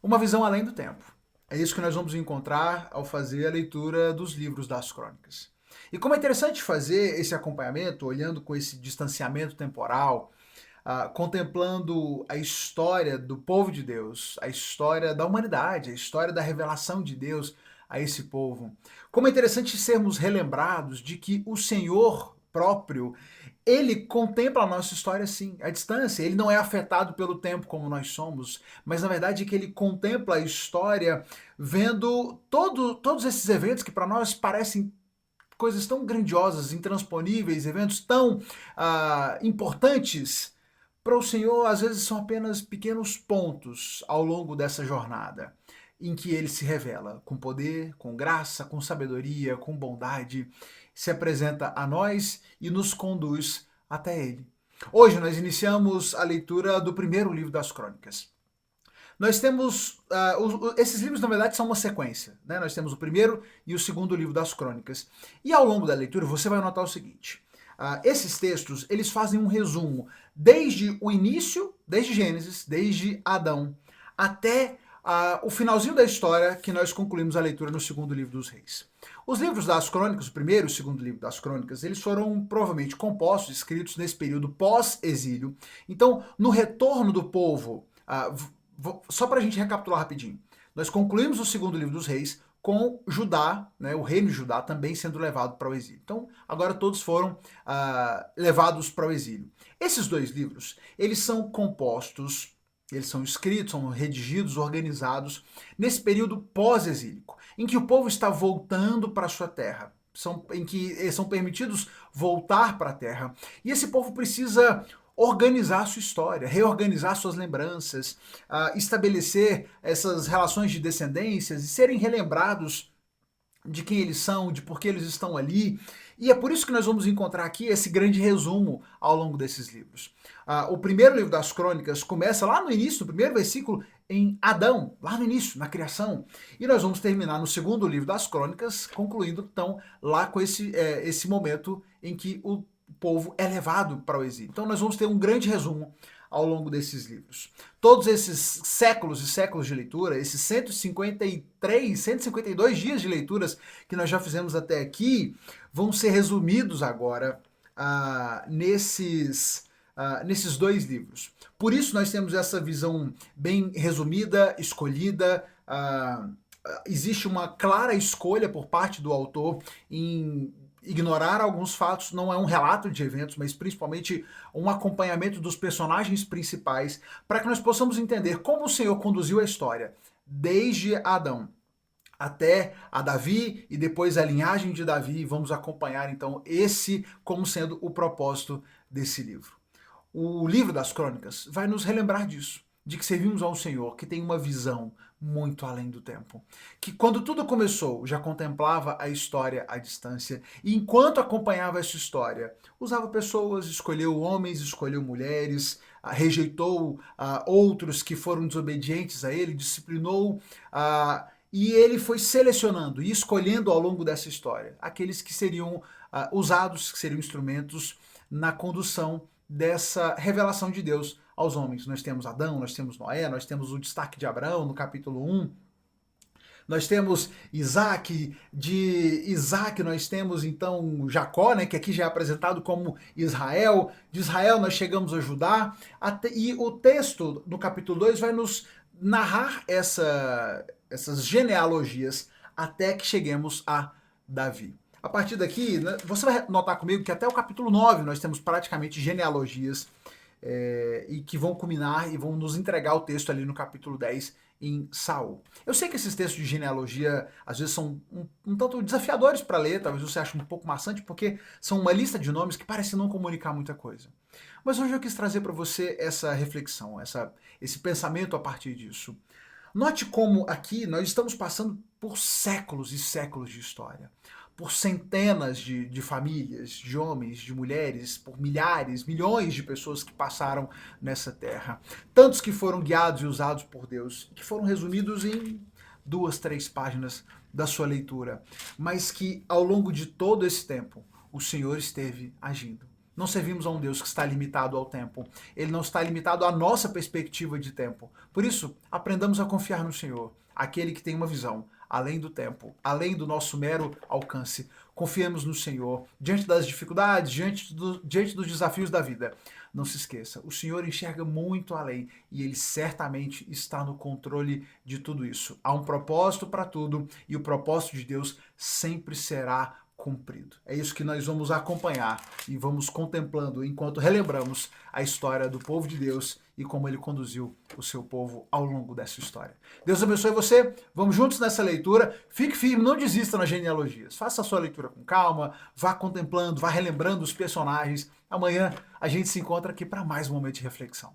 Uma visão além do tempo. É isso que nós vamos encontrar ao fazer a leitura dos livros das crônicas. E como é interessante fazer esse acompanhamento, olhando com esse distanciamento temporal, contemplando a história do povo de Deus, a história da humanidade, a história da revelação de Deus a esse povo. Como é interessante sermos relembrados de que o Senhor próprio, ele contempla a nossa história sim, à distância. Ele não é afetado pelo tempo como nós somos, mas na verdade é que ele contempla a história vendo todos esses eventos que para nós parecem coisas tão grandiosas, intransponíveis, eventos tão importantes. Para o Senhor, às vezes são apenas pequenos pontos ao longo dessa jornada, em que ele se revela com poder, com graça, com sabedoria, com bondade, se apresenta a nós e nos conduz até ele. Hoje nós iniciamos a leitura do primeiro livro das Crônicas. Nós temos. Esses livros, na verdade, são uma sequência. Né? Nós temos o primeiro e o segundo livro das Crônicas. E ao longo da leitura, você vai notar o seguinte: esses textos eles fazem um resumo desde o início, desde Gênesis, desde Adão, até o finalzinho da história que nós concluímos a leitura no segundo livro dos Reis. Os livros das Crônicas, o primeiro e o segundo livro das Crônicas, eles foram provavelmente compostos, escritos nesse período pós-exílio. Então, no retorno do povo, só para a gente recapitular rapidinho, nós concluímos o segundo livro dos Reis com Judá, né, o reino de Judá também sendo levado para o exílio. Então, agora todos foram levados para o exílio. Esses dois livros, eles são compostos, eles são escritos, são redigidos, organizados nesse período pós-exílico, em que o povo está voltando para a sua terra, em que são permitidos voltar para a terra. E esse povo precisa organizar sua história, reorganizar suas lembranças, estabelecer essas relações de descendências e serem relembrados de quem eles são, de por que eles estão ali. E é por isso que nós vamos encontrar aqui esse grande resumo ao longo desses livros. O primeiro livro das Crônicas começa lá no início, no primeiro versículo, em Adão, lá no início, na criação. E nós vamos terminar no segundo livro das Crônicas, concluindo então lá com esse momento em que o povo é levado para o exílio. Então nós vamos ter um grande resumo ao longo desses livros. Todos esses séculos e séculos de leitura, esses 153, 152 dias de leituras que nós já fizemos até aqui, vão ser resumidos agora nesses dois livros. Por isso nós temos essa visão bem resumida, escolhida. Existe uma clara escolha por parte do autor em ignorar alguns fatos, não é um relato de eventos, mas principalmente um acompanhamento dos personagens principais, para que nós possamos entender como o Senhor conduziu a história, desde Adão até a Davi e depois a linhagem de Davi. Vamos acompanhar então esse como sendo o propósito desse livro. O livro das Crônicas vai nos relembrar disso, de que servimos a um Senhor que tem uma visão muito além do tempo. Que quando tudo começou, já contemplava a história à distância, e enquanto acompanhava essa história, usava pessoas, escolheu homens, escolheu mulheres, rejeitou outros que foram desobedientes a ele, disciplinou, e ele foi selecionando e escolhendo ao longo dessa história aqueles que seriam usados, que seriam instrumentos na condução dessa revelação de Deus aos homens. Nós temos Adão, nós temos Noé, nós temos o destaque de Abraão no capítulo 1. Nós temos Isaac, de Isaac nós temos então Jacó, né, que aqui já é apresentado como Israel. De Israel nós chegamos a Judá. E o texto no capítulo 2 vai nos narrar essas genealogias até que cheguemos a Davi. A partir daqui, você vai notar comigo que até o capítulo 9 nós temos praticamente genealogias e que vão culminar e vão nos entregar o texto ali no capítulo 10 em Saul. Eu sei que esses textos de genealogia às vezes são um tanto desafiadores para ler, talvez você ache um pouco maçante, porque são uma lista de nomes que parece não comunicar muita coisa. Mas hoje eu quis trazer para você essa reflexão, esse pensamento a partir disso. Note como aqui nós estamos passando por séculos e séculos de história, por centenas de famílias, de homens, de mulheres, por milhares, milhões de pessoas que passaram nessa terra. Tantos que foram guiados e usados por Deus, que foram resumidos em 2, 3 páginas da sua leitura, mas que ao longo de todo esse tempo o Senhor esteve agindo. Não servimos a um Deus que está limitado ao tempo. Ele não está limitado à nossa perspectiva de tempo. Por isso, aprendamos a confiar no Senhor, aquele que tem uma visão além do tempo, além do nosso mero alcance. Confiemos no Senhor diante das dificuldades, diante dos desafios da vida. Não se esqueça, o Senhor enxerga muito além e Ele certamente está no controle de tudo isso. Há um propósito para tudo e o propósito de Deus sempre será cumprido. É isso que nós vamos acompanhar e vamos contemplando enquanto relembramos a história do povo de Deus e como ele conduziu o seu povo ao longo dessa história. Deus abençoe você. Vamos juntos nessa leitura. Fique firme, não desista nas genealogias. Faça a sua leitura com calma, vá contemplando, vá relembrando os personagens. Amanhã a gente se encontra aqui para mais um momento de reflexão.